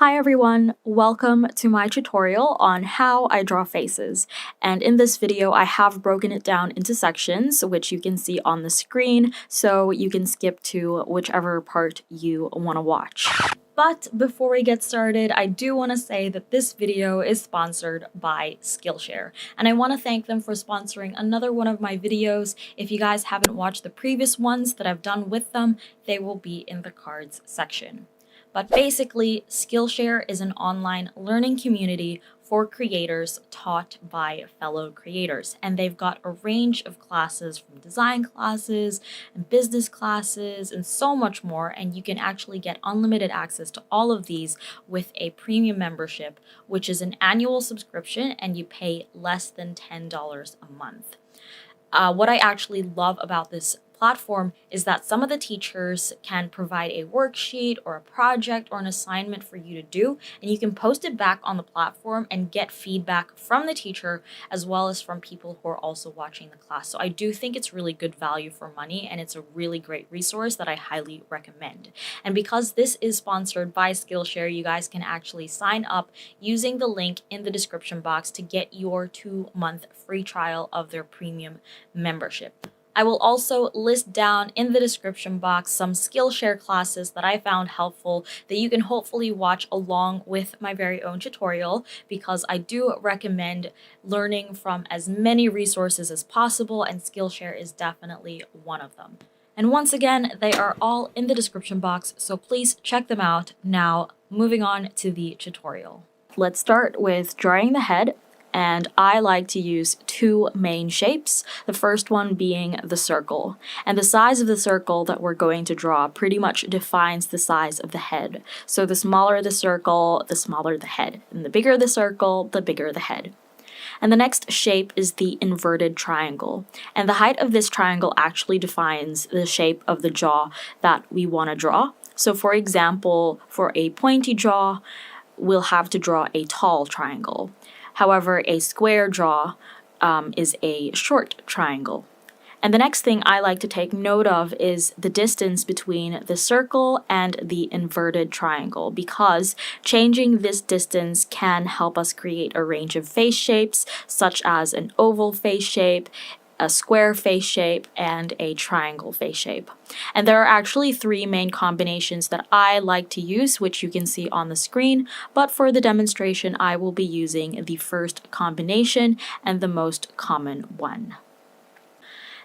Hi everyone, welcome to my tutorial on how I draw faces. And in this video, I have broken it down into sections, which you can see on the screen, so you can skip to whichever part you want to watch. But before we get started, I do want to say that this video is sponsored by Skillshare, and I want to thank them for sponsoring another one of my videos. If you guys haven't watched the previous ones that I've done with them, they will be in the cards section. But basically, Skillshare is an online learning community for creators taught by fellow creators. And they've got a range of classes from design classes and business classes and so much more. And you can actually get unlimited access to all of these with a premium membership, which is an annual subscription, and you pay less than $10 a month. What I actually love about this platform is that some of the teachers can provide a worksheet or a project or an assignment for you to do, and you can post it back on the platform and get feedback from the teacher as well as from people who are also watching the class. So I do think it's really good value for money, and it's a really great resource that I highly recommend. And because this is sponsored by Skillshare, you guys can actually sign up using the link in the description box to get your 2-month free trial of their premium membership. I will also list down in the description box some Skillshare classes that I found helpful that you can hopefully watch along with my very own tutorial, because I do recommend learning from as many resources as possible, and Skillshare is definitely one of them. And once again, they are all in the description box, so please check them out. Now, moving on to the tutorial. Let's start with drawing the head. And I like to use two main shapes, the first one being the circle. And the size of the circle that we're going to draw pretty much defines the size of the head. So the smaller the circle, the smaller the head. And the bigger the circle, the bigger the head. And the next shape is the inverted triangle. And the height of this triangle actually defines the shape of the jaw that we want to draw. So for example, for a pointy jaw, we'll have to draw a tall triangle. However, a square jaw is a short triangle. And the next thing I like to take note of is the distance between the circle and the inverted triangle, because changing this distance can help us create a range of face shapes, such as an oval face shape, a square face shape, and a triangle face shape. And there are actually 3 main combinations that I like to use, which you can see on the screen, but for the demonstration I will be using the first combination and the most common one.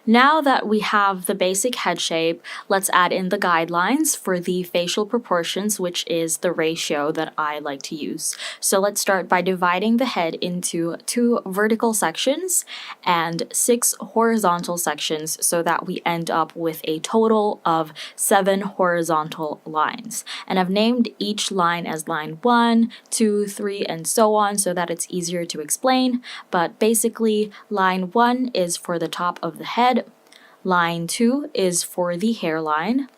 Now that we have the basic head shape, let's add in the guidelines for the facial proportions, which is the ratio that I like to use. So let's start by dividing the head into 2 vertical sections and 6 horizontal sections, so that we end up with a total of 7 horizontal lines. And I've named each line as line 1, 2, 3, and so on, so that it's easier to explain. But basically, line 1 is for the top of the head. Line 2 is for the hairline.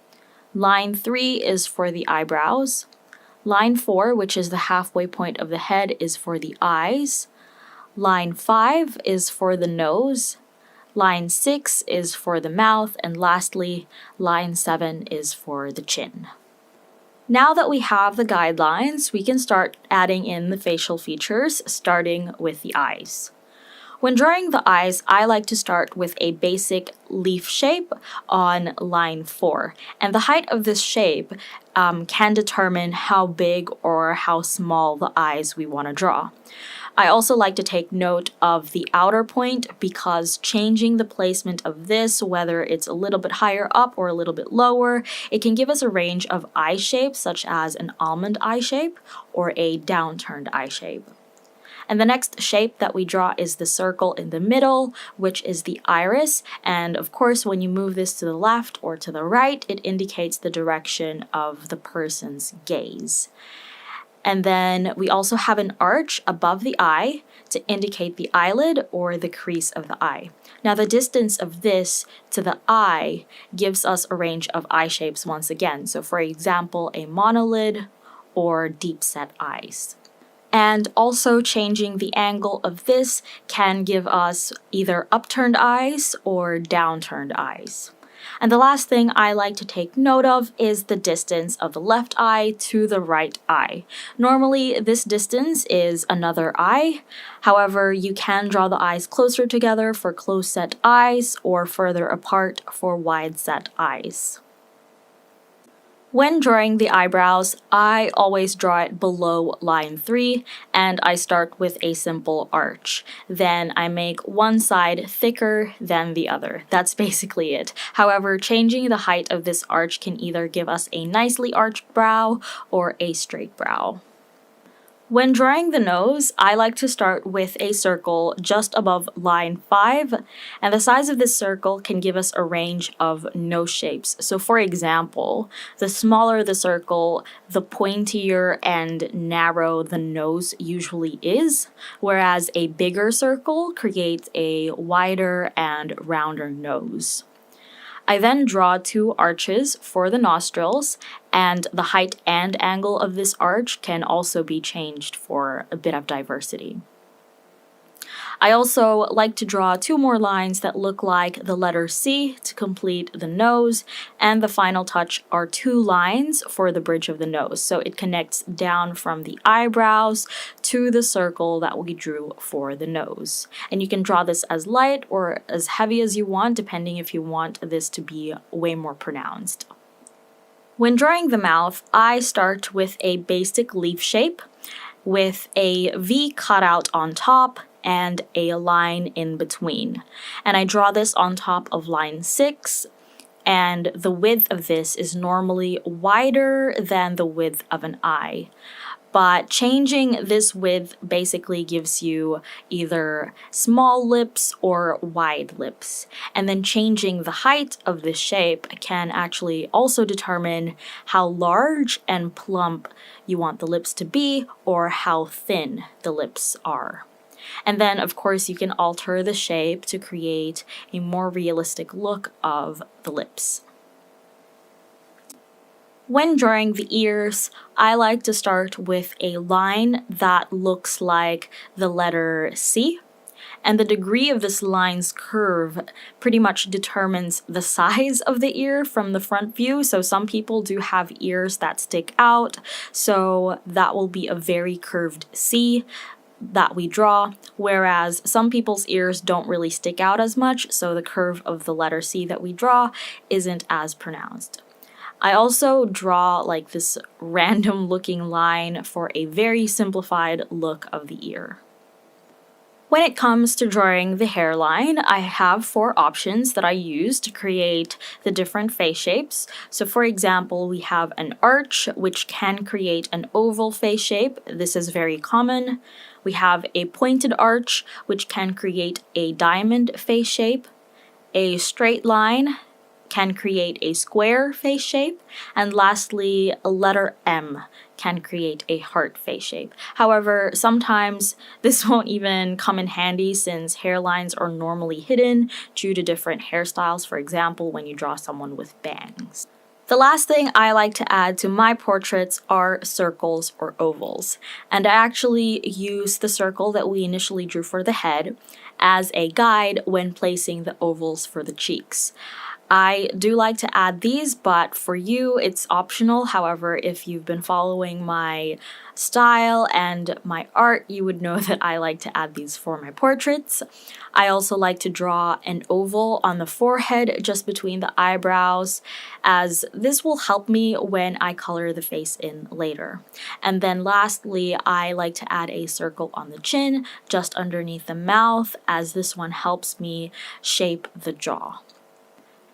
Line 3 is for the eyebrows. Line 4, which is the halfway point of the head, is for the eyes. Line 5 is for the nose. Line 6 is for the mouth. And lastly, line 7 is for the chin. Now that we have the guidelines, we can start adding in the facial features, starting with the eyes. When drawing the eyes, I like to start with a basic leaf shape on line 4. And the height of this shape can determine how big or how small the eyes we want to draw. I also like to take note of the outer point, because changing the placement of this, whether it's a little bit higher up or a little bit lower, it can give us a range of eye shapes, such as an almond eye shape or a downturned eye shape. And the next shape that we draw is the circle in the middle, which is the iris. And of course, when you move this to the left or to the right, it indicates the direction of the person's gaze. And then we also have an arch above the eye to indicate the eyelid or the crease of the eye. Now, the distance of this to the eye gives us a range of eye shapes once again. So for example, a monolid or deep set eyes. And also changing the angle of this can give us either upturned eyes or downturned eyes. And the last thing I like to take note of is the distance of the left eye to the right eye. Normally, this distance is another eye. However, you can draw the eyes closer together for close-set eyes or further apart for wide-set eyes. When drawing the eyebrows, I always draw it below line 3, and I start with a simple arch. Then I make one side thicker than the other. That's basically it. However, changing the height of this arch can either give us a nicely arched brow or a straight brow. When drawing the nose, I like to start with a circle just above line 5, and the size of this circle can give us a range of nose shapes. So for example, the smaller the circle, the pointier and narrow the nose usually is, whereas a bigger circle creates a wider and rounder nose. I then draw 2 arches for the nostrils, and the height and angle of this arch can also be changed for a bit of diversity. I also like to draw 2 more lines that look like the letter C to complete the nose, and the final touch are 2 lines for the bridge of the nose. So it connects down from the eyebrows to the circle that we drew for the nose. And you can draw this as light or as heavy as you want, depending if you want this to be way more pronounced. When drawing the mouth, I start with a basic leaf shape with a V cutout on top and a line in between. And I draw this on top of line 6, and the width of this is normally wider than the width of an eye. But changing this width basically gives you either small lips or wide lips. And then changing the height of this shape can actually also determine how large and plump you want the lips to be or how thin the lips are. And then, of course, you can alter the shape to create a more realistic look of the lips. When drawing the ears, I like to start with a line that looks like the letter C. And the degree of this line's curve pretty much determines the size of the ear from the front view. So some people do have ears that stick out, so that will be a very curved C that we draw, whereas some people's ears don't really stick out as much, so the curve of the letter C that we draw isn't as pronounced. I also draw like this random looking line for a very simplified look of the ear. When it comes to drawing the hairline, I have 4 options that I use to create the different face shapes. So for example, we have an arch, which can create an oval face shape. This is very common. We have a pointed arch, which can create a diamond face shape. A straight line can create a square face shape, and lastly, a letter M can create a heart face shape. However, sometimes this won't even come in handy since hairlines are normally hidden due to different hairstyles, for example, when you draw someone with bangs. The last thing I like to add to my portraits are circles or ovals, and I actually use the circle that we initially drew for the head as a guide when placing the ovals for the cheeks. I do like to add these, but for you, it's optional. However, if you've been following my style and my art, you would know that I like to add these for my portraits. I also like to draw an oval on the forehead just between the eyebrows, as this will help me when I color the face in later. And then lastly, I like to add a circle on the chin just underneath the mouth, as this one helps me shape the jaw.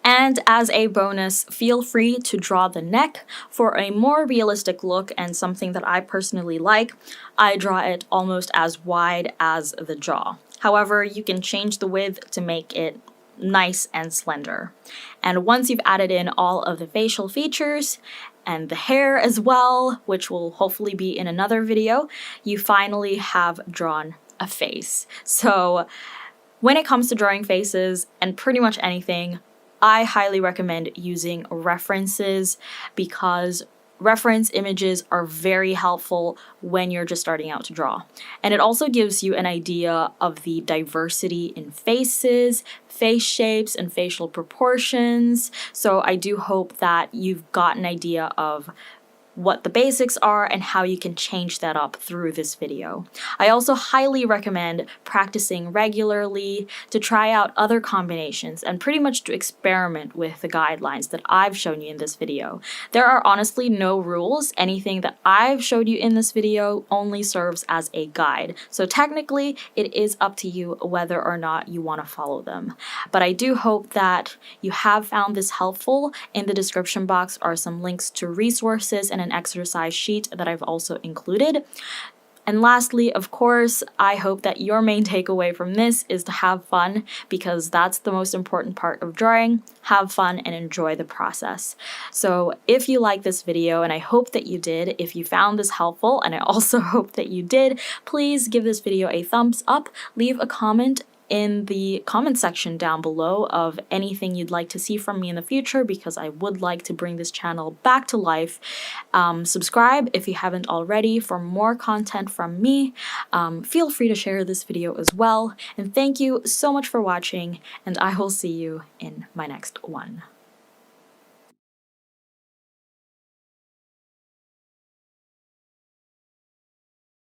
And as a bonus, feel free to draw the neck. For a more realistic look and something that I personally like, I draw it almost as wide as the jaw. However, you can change the width to make it nice and slender. And once you've added in all of the facial features and the hair as well, which will hopefully be in another video, you finally have drawn a face. So when it comes to drawing faces and pretty much anything, I highly recommend using references, because reference images are very helpful when you're just starting out to draw. And it also gives you an idea of the diversity in faces, face shapes, and facial proportions. So I do hope that you've got an idea of what the basics are and how you can change that up through this video. I also highly recommend practicing regularly to try out other combinations and pretty much to experiment with the guidelines that I've shown you in this video. There are honestly no rules. Anything that I've showed you in this video only serves as a guide. So technically, it is up to you whether or not you want to follow them. But I do hope that you have found this helpful. In the description box are some links to resources and an exercise sheet that I've also included. And lastly, of course, I hope that your main takeaway from this is to have fun, because that's the most important part of drawing. Have fun and enjoy the process. So if you like this video, and I hope that you did, if you found this helpful, and I also hope that you did, please give this video a thumbs up, leave a comment in the comment section down below of anything you'd like to see from me in the future, because I would like to bring this channel back to life. Subscribe if you haven't already for more content from me. Feel free to share this video as well. And thank you so much for watching, and I will see you in my next one.